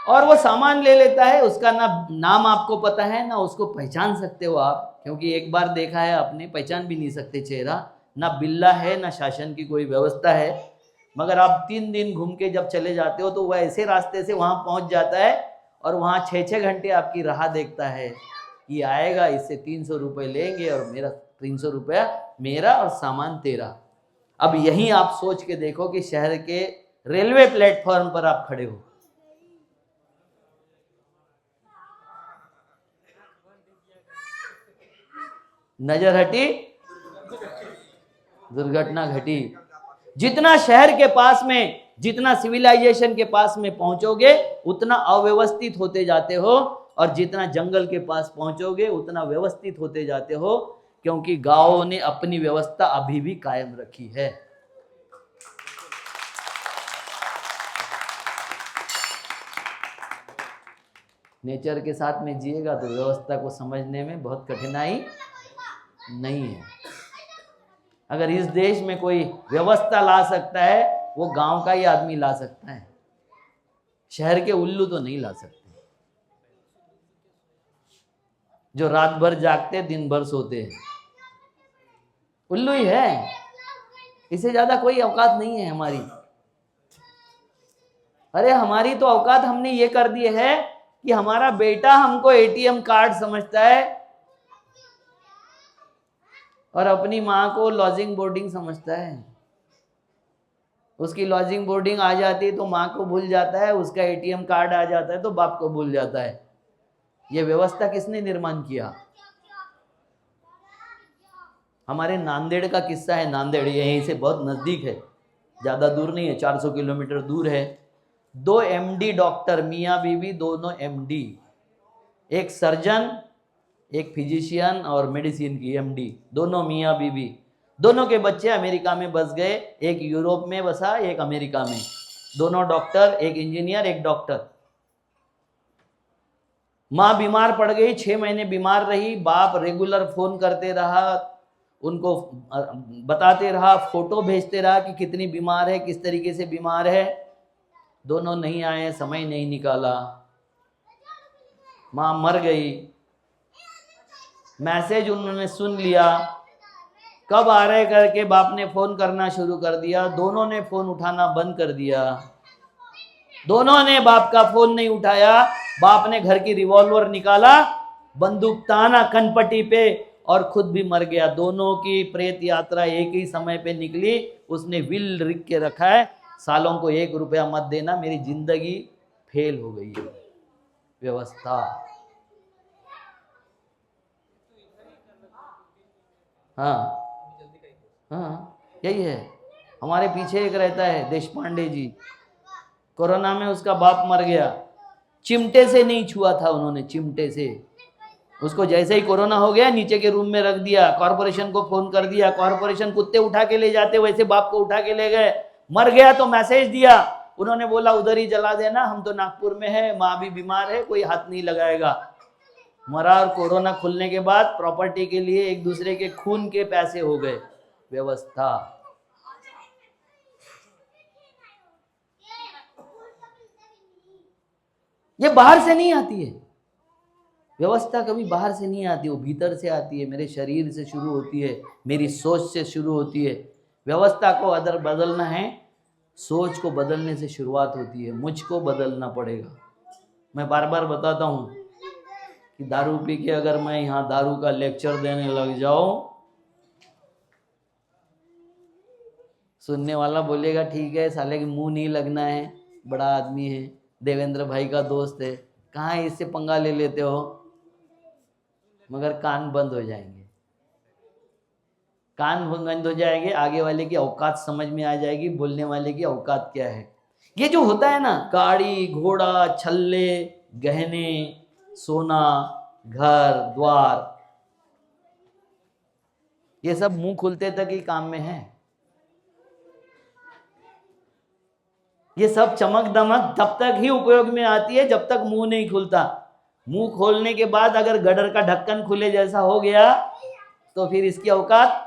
और वो सामान ले लेता है, उसका ना नाम आपको पता है, ना उसको पहचान सकते हो आप, क्योंकि एक बार देखा है आपने, पहचान भी नहीं सकते चेहरा, ना बिल्ला है, ना शासन की कोई व्यवस्था है। मगर आप 3 दिन घूम के जब चले जाते हो तो वह ऐसे रास्ते से वहां पहुंच जाता है और वहां 6-6 घंटे आपकी राह देखता है, ये आएगा, इससे 300 रुपये लेंगे और मेरा 300 रुपया मेरा और सामान तेरा। अब यहीं आप सोच के देखो कि शहर के रेलवे प्लेटफॉर्म पर आप खड़े हो, नजर हटी, दुर्घटना घटी। जितना शहर के पास में, जितना सिविलाइजेशन के पास में पहुंचोगे उतना अव्यवस्थित होते जाते हो, और जितना जंगल के पास पहुंचोगे उतना व्यवस्थित होते जाते हो, क्योंकि गांवों ने अपनी व्यवस्था अभी भी कायम रखी है। नेचर के साथ में जिएगा तो व्यवस्था को समझने में बहुत कठिनाई नहीं है। अगर इस देश में कोई व्यवस्था ला सकता है वो गांव का ही आदमी ला सकता है, शहर के उल्लू तो नहीं ला सकते, जो रात भर जागते दिन भर सोते हैं, उल्लू ही है, इससे ज्यादा कोई औकात नहीं है हमारी। अरे हमारी तो औकात हमने ये कर दी है कि हमारा बेटा हमको एटीएम कार्ड समझता है और अपनी माँ को लॉजिंग बोर्डिंग समझता है। उसकी लॉजिंग बोर्डिंग आ जाती है तो माँ को भूल जाता है, उसका एटीएम कार्ड आ जाता है तो बाप को भूल जाता है। ये व्यवस्था किसने निर्माण किया? हमारे नांदेड़ का किस्सा है। नांदेड़ यहीं से बहुत नज़दीक है, ज़्यादा दूर नहीं है, 400 किलोमीटर दूर है। 2 एमडी डॉक्टर, मियाँ बीवी दोनों एमडी, एक सर्जन, एक फिजिशियन और मेडिसिन की एमडी, दोनों मियाँ बीवी। दोनों के बच्चे अमेरिका में बस गए, एक यूरोप में बसा, एक अमेरिका में। दोनों डॉक्टर, एक इंजीनियर एक डॉक्टर। माँ बीमार पड़ गई, 6 महीने बीमार रही। बाप रेगुलर फोन करते रहा, उनको बताते रहा, फोटो भेजते रहा कि कितनी बीमार है, किस तरीके से बीमार है। दोनों नहीं आए, समय नहीं निकाला, माँ मर गई। मैसेज उन्होंने सुन लिया, कब आ रहे करके बाप ने फोन करना शुरू कर दिया। दोनों ने फोन उठाना बंद कर दिया, दोनों ने बाप का फोन नहीं उठाया। बाप ने घर की रिवॉल्वर निकाला, बंदूक ताना कनपट्टी पे और खुद भी मर गया। दोनों की प्रेत यात्रा एक ही समय पे निकली। उसने विल लिख के रखा है, सालों को 1 रुपया मत देना, मेरी जिंदगी फेल हो गई है। व्यवस्था हाँ हाँ, यही है। हमारे पीछे एक रहता है देश पांडे जी, कोरोना में उसका बाप मर गया, चिमटे से नहीं छुआ था उन्होंने, चिमटे से। उसको जैसे ही कोरोना हो गया नीचे के रूम में रख दिया, कॉर्पोरेशन को फोन कर दिया, कॉर्पोरेशन कुत्ते उठा के ले जाते वैसे बाप को उठा के ले गए। मर गया तो मैसेज दिया, उन्होंने बोला उधर ही जला देना, हम तो नागपुर में है, माँ भी बीमार है, कोई हाथ नहीं लगाएगा। मरा। और कोरोना खुलने के बाद प्रॉपर्टी के लिए एक दूसरे के खून के पैसे हो गए। व्यवस्था, ये बाहर से नहीं आती है। व्यवस्था कभी बाहर से नहीं आती, वो भीतर से आती है, मेरे शरीर से शुरू होती है, मेरी सोच से शुरू होती है। व्यवस्था को अगर बदलना है, सोच को बदलने से शुरुआत होती है। मुझको बदलना पड़ेगा। मैं बार बार बताता हूँ कि दारू पी के अगर मैं यहाँ दारू का लेक्चर देने लग जाऊं, सुनने वाला बोलेगा ठीक है, साले के मुंह नहीं लगना है, बड़ा आदमी है, देवेंद्र भाई का दोस्त है, कहाँ इससे पंगा ले लेते हो। मगर कान बंद हो जाएंगे, कान बंद हो जाएंगे, आगे वाले की औकात समझ में आ जाएगी, बोलने वाले की औकात क्या है। ये जो होता है ना, गाड़ी घोड़ा छल्ले गहने सोना घर द्वार, ये सब मुंह खुलते तक ही काम में है। ये सब चमक दमक तब तक ही उपयोग में आती है जब तक मुंह नहीं खुलता। मुंह खोलने के बाद अगर गडर का ढक्कन खुले जैसा हो गया तो फिर इसकी औकात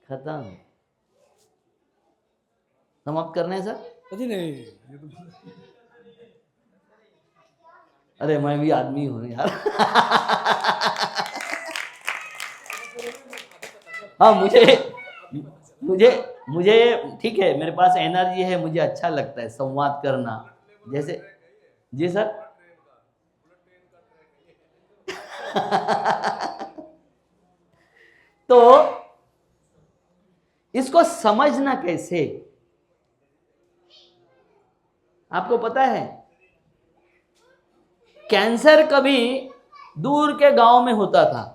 खत्म। समाप्त करने सर? कभी नहीं। अरे मैं भी आदमी हूं यार। हाँ, मुझे मुझे ठीक है, मेरे पास एनर्जी है, मुझे अच्छा लगता है संवाद करना। जैसे जी सर। तो इसको समझना कैसे? आपको पता है कैंसर कभी दूर के गांव में होता था,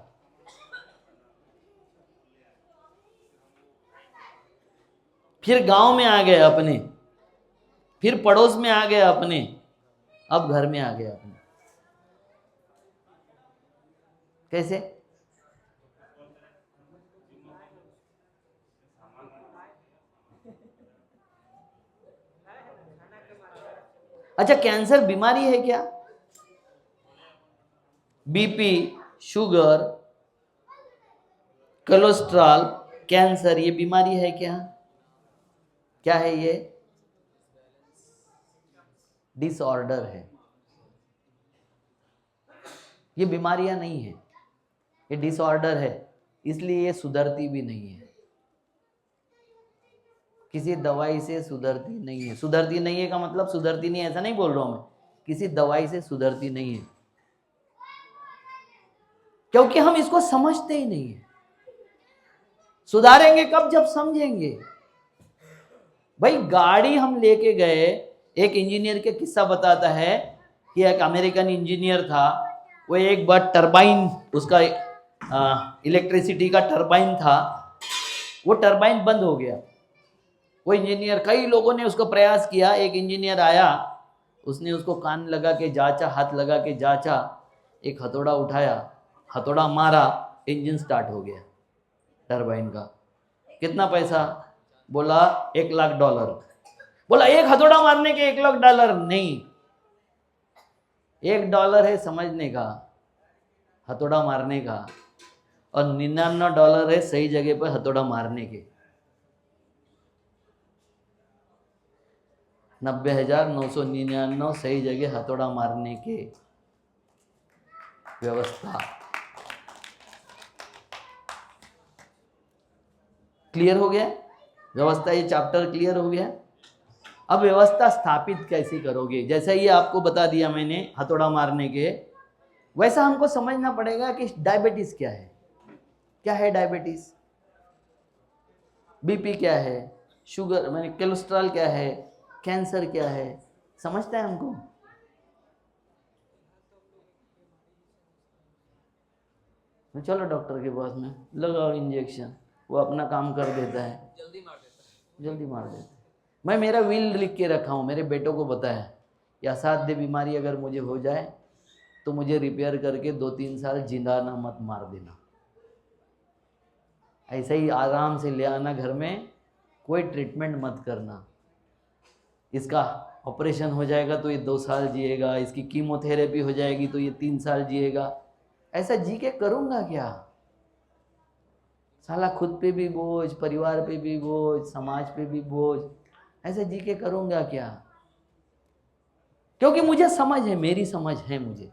फिर गांव में आ गए अपने, फिर पड़ोस में आ गए अपने, अब घर में आ गए अपने। कैसे? अच्छा, कैंसर बीमारी है क्या? बीपी, शुगर, कोलेस्ट्रॉल, कैंसर ये बीमारी है क्या? क्या है ये? डिसऑर्डर है। ये बीमारियां नहीं है, ये डिसऑर्डर है, इसलिए ये सुधरती भी नहीं है। किसी दवाई से सुधरती नहीं है। सुधरती नहीं है का मतलब सुधरती नहीं है ऐसा नहीं बोल रहा हूं मैं, किसी दवाई से सुधरती नहीं है, क्योंकि हम इसको समझते ही नहीं है। सुधारेंगे कब? जब समझेंगे। भाई गाड़ी हम लेके गए, एक इंजीनियर के किस्सा बताता है कि एक अमेरिकन इंजीनियर था, वो एक बार टरबाइन, उसका इलेक्ट्रिसिटी का टरबाइन था, वो टरबाइन बंद हो गया। वो इंजीनियर, कई लोगों ने उसको प्रयास किया, एक इंजीनियर आया, उसने उसको कान लगा के जांचा, हाथ लगा के जांचा, एक हथौड़ा उठाया, हथौड़ा मारा, इंजन स्टार्ट हो गया टरबाइन का। कितना पैसा? बोला $1,00,000। बोला एक हथौड़ा मारने के $1,00,000 नहीं, $1 है समझने का, हथौड़ा मारने का, और $99 है सही जगह पर हथौड़ा मारने के। 90,999 सही जगह हथौड़ा मारने के। व्यवस्था क्लियर हो गया? व्यवस्था, ये चैप्टर क्लियर हो गया। अब व्यवस्था स्थापित कैसे करोगे? जैसा ये आपको बता दिया मैंने हथौड़ा मारने के, वैसा हमको समझना पड़ेगा कि डायबिटीज क्या है। क्या है डायबिटीज? बीपी क्या है? शुगर मैंने कोलेस्ट्रॉल क्या है? कैंसर क्या है? समझता है हमको? चलो डॉक्टर के पास में, लगाओ इंजेक्शन, वो अपना काम कर देता है, जल्दी मार देता है। मैं मेरा विल लिख के रखा हूँ, मेरे बेटों को पता है कि असाध्य बीमारी अगर मुझे हो जाए तो मुझे रिपेयर करके 2-3 साल जिंदा ना मत मार देना, ऐसे ही आराम से ले आना घर में, कोई ट्रीटमेंट मत करना। इसका ऑपरेशन हो जाएगा तो ये 2 साल जिएगा, इसकी कीमोथेरेपी हो जाएगी तो ये 3 साल जिएगा। ऐसा जी के करूँगा क्या? साला खुद पे भी बोझ, परिवार पे भी बोझ, समाज पे भी बोझ, ऐसे जी के करूँगा क्या? क्योंकि मुझे समझ है, मेरी समझ है मुझे।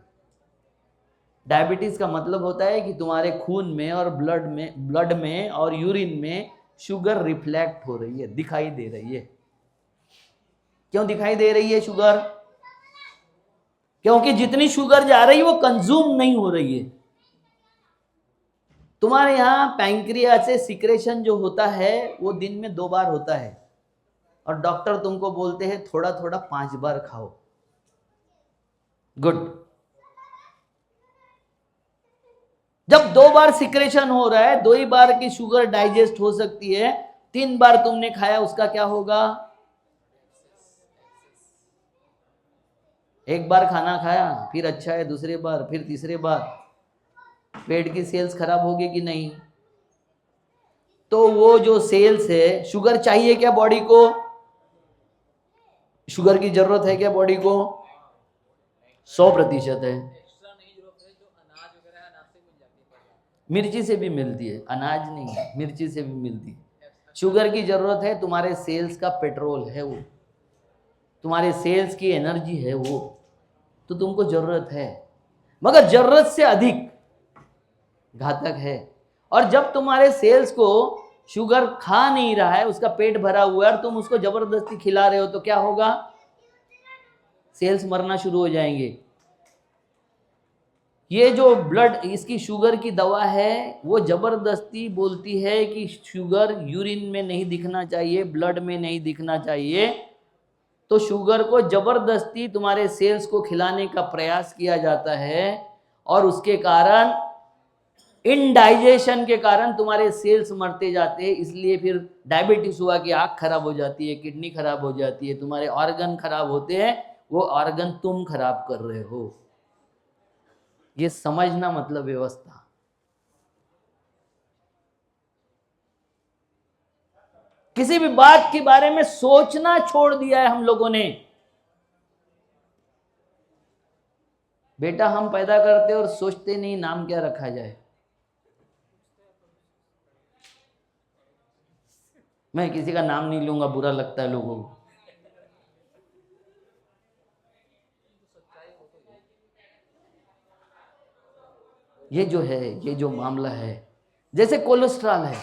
डायबिटीज़ का मतलब होता है कि तुम्हारे खून में और ब्लड में और यूरिन में शुगर रिफ्लेक्ट हो रही है, दिखाई दे रही है। क्यों दिखाई दे रही है शुगर? क्योंकि जितनी शुगर जा रही है वो कंज्यूम नहीं हो रही है। तुम्हारे यहाँ पैंक्रिया से सिक्रेशन जो होता है वो दिन में 2 बार होता है, और डॉक्टर तुमको बोलते हैं थोड़ा थोड़ा 5 बार खाओ। गुड। जब 2 बार सिक्रेशन हो रहा है, 2 ही बार की शुगर डाइजेस्ट हो सकती है, 3 बार तुमने खाया, उसका क्या होगा? 1 बार खाना खाया, फिर अच्छा है, दूसरे बार, फिर तीसरे बार, पेट की सेल्स खराब होगी कि नहीं? तो वो जो सेल्स है, शुगर चाहिए क्या बॉडी को? शुगर की जरूरत है क्या बॉडी को? 100% है। मिर्ची से भी मिलती है, अनाज नहीं, मिर्ची से भी मिलती है। शुगर की जरूरत है, तुम्हारे सेल्स का पेट्रोल है वो, तुम्हारे सेल्स की एनर्जी है वो, तो तुमको जरूरत है, मगर जरूरत से अधिक घातक है। और जब तुम्हारे सेल्स को शुगर खा नहीं रहा है, उसका पेट भरा हुआ है और तुम उसको जबरदस्ती खिला रहे हो, तो क्या होगा? सेल्स मरना शुरू हो जाएंगे। ये जो ब्लड, इसकी शुगर की दवा है, वो जबरदस्ती बोलती है कि शुगर यूरिन में नहीं दिखना चाहिए, ब्लड में नहीं दिखना चाहिए, तो शुगर को जबरदस्ती तुम्हारे सेल्स को खिलाने का प्रयास किया जाता है, और उसके कारण, इनडाइजेशन के कारण तुम्हारे सेल्स मरते जाते हैं। इसलिए फिर डायबिटीज हुआ कि आँख खराब हो जाती है, किडनी खराब हो जाती है, तुम्हारे ऑर्गन खराब होते हैं, वो ऑर्गन तुम खराब कर रहे हो। ये समझना मतलब व्यवस्था। किसी भी बात के बारे में सोचना छोड़ दिया है हम लोगों ने। बेटा हम पैदा करते और सोचते नहीं नाम क्या रखा जाए। मैं किसी का नाम नहीं लूंगा, बुरा लगता है लोगों को। ये जो है, ये जो मामला है, जैसे कोलेस्ट्रॉल है,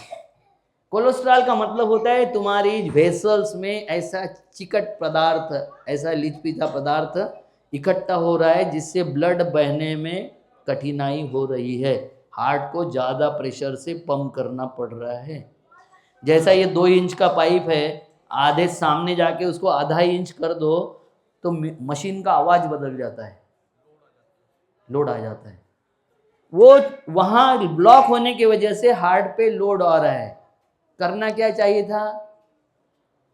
कोलेस्ट्रॉल का मतलब होता है तुम्हारी वेसल्स में ऐसा चिकट पदार्थ, ऐसा लिचपीचा पदार्थ इकट्ठा हो रहा है जिससे ब्लड बहने में कठिनाई हो रही है, हार्ट को ज़्यादा प्रेशर से पंप करना पड़ रहा है। जैसा ये 2 इंच का पाइप है, आधे सामने जाके उसको आधा इंच कर दो तो मशीन का आवाज़ बदल जाता है, लोड आ जाता है। वो वहाँ ब्लॉक होने की वजह से हार्ट पे लोड आ रहा है। करना क्या चाहिए था?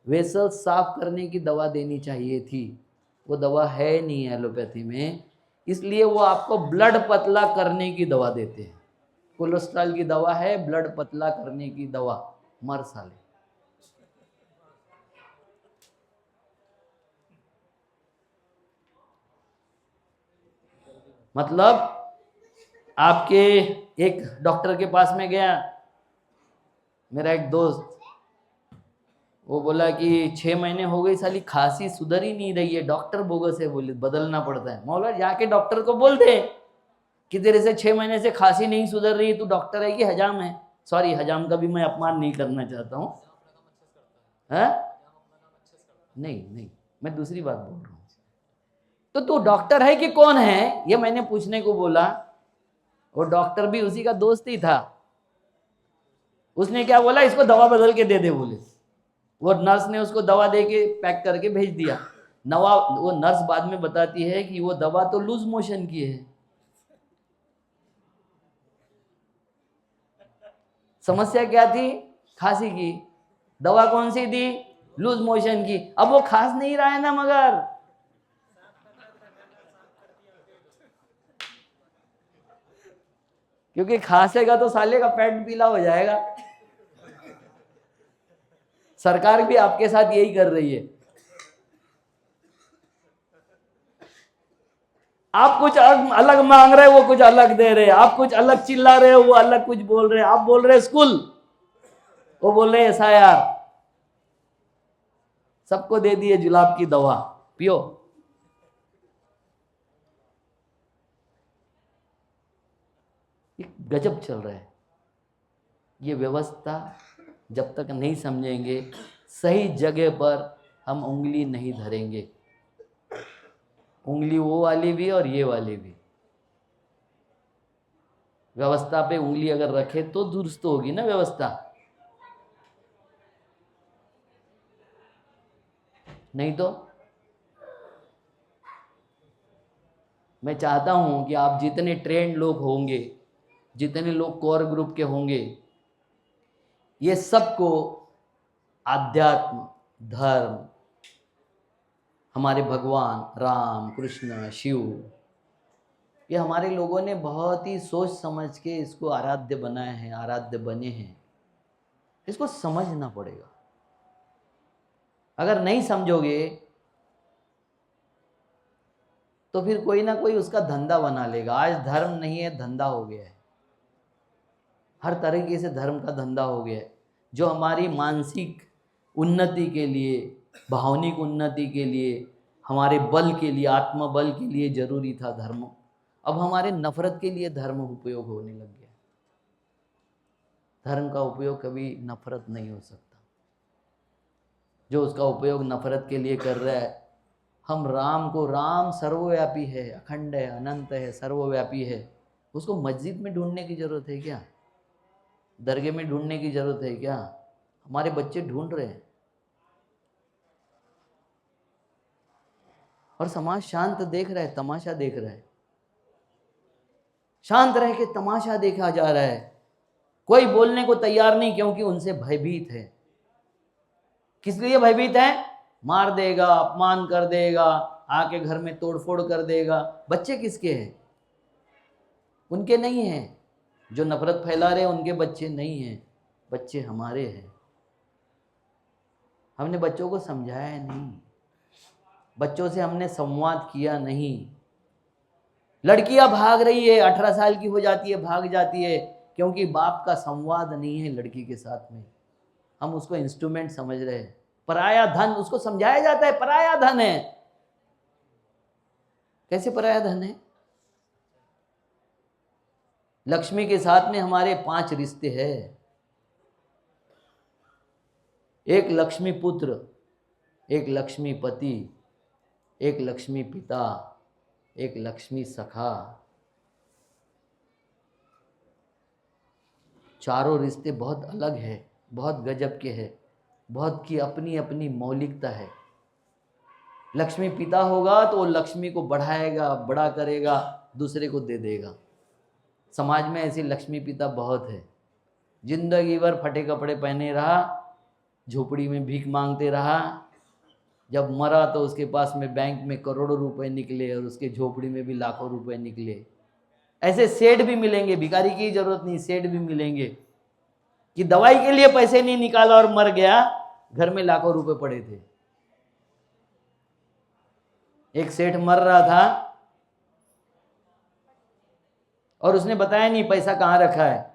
वेसल साफ करने की दवा देनी चाहिए थी, वो दवा है नहीं एलोपैथी में, इसलिए वो आपको ब्लड पतला करने की दवा देते हैं। कोलेस्ट्रॉल की दवा है ब्लड पतला करने की दवा, मर साले। मतलब आपके एक डॉक्टर के पास में गया, मेरा एक दोस्त, वो बोला कि 6 महीने हो गए साली खांसी सुधर ही नहीं रही है, डॉक्टर बोगस है, बोले बदलना पड़ता है। मौला जाके डॉक्टर को बोल दे कि तेरे से 6 महीने से खांसी नहीं सुधर रही, तू डॉक्टर है कि हजाम है? सॉरी, हजाम का भी मैं अपमान नहीं करना चाहता हूँ। नहीं नहीं, मैं दूसरी बात बोल रहा हूँ। तो तू डॉक्टर है कि कौन है, ये मैंने पूछने को बोला। वो डॉक्टर भी उसी का दोस्त ही था। उसने क्या बोला, इसको दवा बदल के दे दे बोले। वो नर्स ने उसको दवा दे के पैक करके भेज दिया। वो नर्स बाद में बताती है कि वो दवा तो लूज मोशन की है। समस्या क्या थी? खांसी की। दवा कौन सी दी? लूज मोशन की। अब वो खांस नहीं रहा है ना, मगर क्योंकि खांसेगा तो साले का पेट पीला हो जाएगा। सरकार भी आपके साथ यही कर रही है। आप कुछ अलग मांग रहे, वो कुछ अलग दे रहे। आप कुछ अलग चिल्ला रहे हो, वो अलग कुछ बोल रहे। आप बोल रहे स्कूल, वो बोल रहे SIR। सबको दे दिए जुलाब की दवा, पियो। गजब चल रहा है ये व्यवस्था। जब तक नहीं समझेंगे, सही जगह पर हम उंगली नहीं धरेंगे। उंगली वो वाली भी और ये वाली भी। व्यवस्था पे उंगली अगर रखे तो दुरुस्त होगी ना व्यवस्था, नहीं तो। मैं चाहता हूं कि आप जितने ट्रेंड लोग होंगे, जितने लोग कोर ग्रुप के होंगे, ये सबको आध्यात्म, धर्म, हमारे भगवान राम कृष्ण शिव, ये हमारे लोगों ने बहुत ही सोच समझ के इसको आराध्य बनाए हैं, आराध्य बने हैं। इसको समझना पड़ेगा। अगर नहीं समझोगे तो फिर कोई ना कोई उसका धंधा बना लेगा। आज धर्म नहीं है, धंधा हो गया है। हर तरीके से धर्म का धंधा हो गया है। जो हमारी मानसिक उन्नति के लिए, भावनिक उन्नति के लिए, हमारे बल के लिए, आत्मबल के लिए जरूरी था धर्म, अब हमारे नफरत के लिए धर्म उपयोग होने लग गया। धर्म का उपयोग कभी नफरत नहीं हो सकता। जो उसका उपयोग नफरत के लिए कर रहा है, हम राम को, राम सर्वव्यापी है, अखंड है, अनंत है, सर्वव्यापी है, उसको मस्जिद में ढूंढने की जरूरत है क्या? दरगाह में ढूंढने की जरूरत है क्या? हमारे बच्चे ढूंढ रहे हैं और समाज शांत देख रहा है, तमाशा देख रहा है। शांत रह के तमाशा देखा जा रहा है। कोई बोलने को तैयार नहीं, क्योंकि उनसे भयभीत है। किस लिए भयभीत है? मार देगा, अपमान कर देगा, आके घर में तोड़फोड़ कर देगा। बच्चे किसके हैं? उनके नहीं हैं। जो नफरत फैला रहे उनके बच्चे नहीं हैं, बच्चे हमारे हैं। हमने बच्चों को समझाया नहीं, बच्चों से हमने संवाद किया नहीं। लड़कियां भाग रही है, 18 साल की हो जाती है, भाग जाती है, क्योंकि बाप का संवाद नहीं है लड़की के साथ में। हम उसको इंस्ट्रूमेंट समझ रहे हैं, पराया धन। उसको समझाया जाता है पराया धन है। कैसे पराया धन है? लक्ष्मी के साथ में हमारे 5 रिश्ते हैं। एक लक्ष्मी पुत्र, एक लक्ष्मी पति, एक लक्ष्मी पिता, एक लक्ष्मी सखा। चारों रिश्ते बहुत अलग है, बहुत गजब के हैं, बहुत की अपनी अपनी मौलिकता है। लक्ष्मी पिता होगा तो वो लक्ष्मी को बढ़ाएगा, बड़ा करेगा, दूसरे को दे देगा। समाज में ऐसे लक्ष्मी पिता बहुत है। जिंदगी भर फटे कपड़े पहने रहा, झोपड़ी में भीख मांगते रहा, जब मरा तो उसके पास में बैंक में करोड़ों रुपए निकले और उसके झोपड़ी में भी लाखों रुपए निकले। ऐसे सेठ भी मिलेंगे, भिखारी की जरूरत नहीं, सेठ भी मिलेंगे कि दवाई के लिए पैसे नहीं निकाला और मर गया, घर में लाखों रुपए पड़े थे। एक सेठ मर रहा था और उसने बताया नहीं पैसा कहाँ रखा है।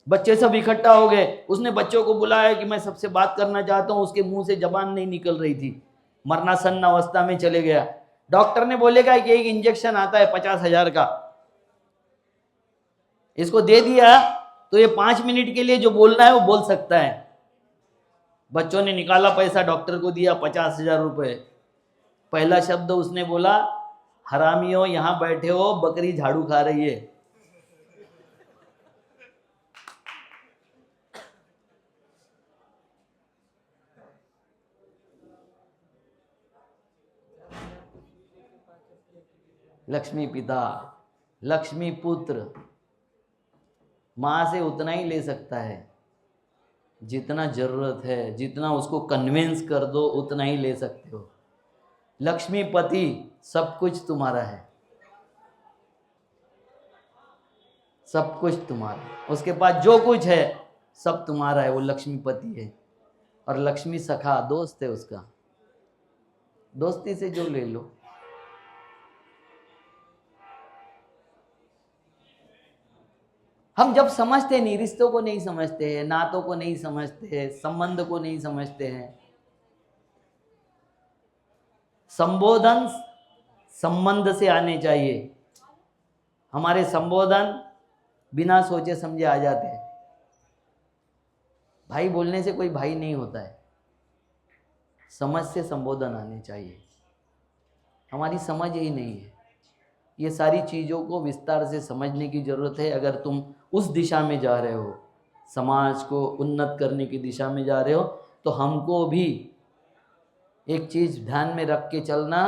बच्चे सब इकट्ठा हो गए, उसने बच्चों को बुलाया कि मैं सबसे बात करना चाहता हूँ। उसके मुंह से जबान नहीं निकल रही थी, मरनासन्न अवस्था में चले गया। डॉक्टर ने बोलेगा कि एक इंजेक्शन आता है 50,000 का, इसको दे दिया तो ये 5 मिनट के लिए जो बोलना है वो बोल सकता है। बच्चों ने निकाला पैसा, डॉक्टर को दिया 50,000 रुपए। पहला शब्द उसने बोला, हरामियों यहां बैठे हो, बकरी झाड़ू खा रही है। लक्ष्मी पिता, लक्ष्मी पुत्र, मां से उतना ही ले सकता है, जितना जरूरत है, जितना उसको कन्विंस कर दो उतना ही ले सकते हो। लक्ष्मीपति सब कुछ तुम्हारा है, सब कुछ तुम्हारा है, उसके पास जो कुछ है सब तुम्हारा है, वो लक्ष्मीपति है। और लक्ष्मी सखा दोस्त है उसका, दोस्ती से जो ले लो। हम जब समझते नहीं, रिश्तों को नहीं समझते हैं, नातों को नहीं समझते हैं, संबंध को नहीं समझते हैं। संबोधन संबंध से आने चाहिए। हमारे संबोधन बिना सोचे समझे आ जाते हैं। भाई बोलने से कोई भाई नहीं होता है, समझ से संबोधन आने चाहिए। हमारी समझ ही नहीं है। ये सारी चीज़ों को विस्तार से समझने की ज़रूरत है। अगर तुम उस दिशा में जा रहे हो, समाज को उन्नत करने की दिशा में जा रहे हो, तो हमको भी एक चीज़ ध्यान में रख के चलना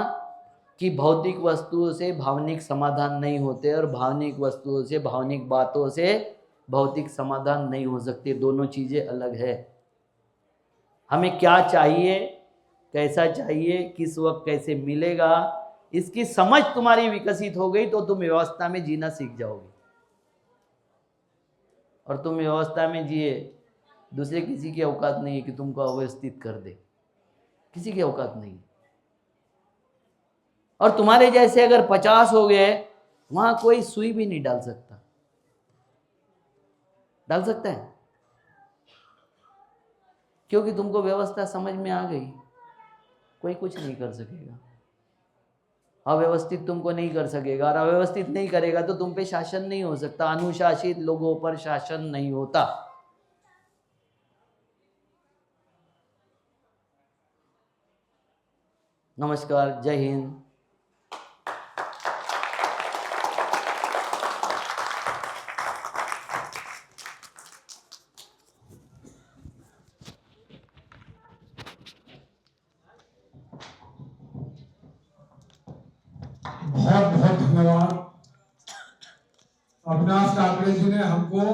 कि भौतिक वस्तुओं से भावनिक समाधान नहीं होते और भावनिक वस्तुओं से, भावनिक बातों से भौतिक समाधान नहीं हो सकते। दोनों चीज़ें अलग है। हमें क्या चाहिए, कैसा चाहिए, किस वक्त कैसे मिलेगा, इसकी समझ तुम्हारी विकसित हो गई तो तुम व्यवस्था में जीना सीख जाओगे। और तुम व्यवस्था में जिए, दूसरे किसी की औकात नहीं है कि तुमको अव्यवस्थित कर दे, किसी की औकात नहीं। और तुम्हारे जैसे अगर 50 हो गए, वहां कोई सुई भी नहीं डाल सकता। डाल सकता है? क्योंकि तुमको व्यवस्था समझ में आ गई, कोई कुछ नहीं कर सकेगा। अव्यवस्थित तुमको नहीं कर सकेगा, और अव्यवस्थित नहीं करेगा तो तुम पे शासन नहीं हो सकता। अनुशासित लोगों पर शासन नहीं होता। नमस्कार, जय हिंद। बहुत बहुत धन्यवाद। अविनाश काकड़े जी ने हमको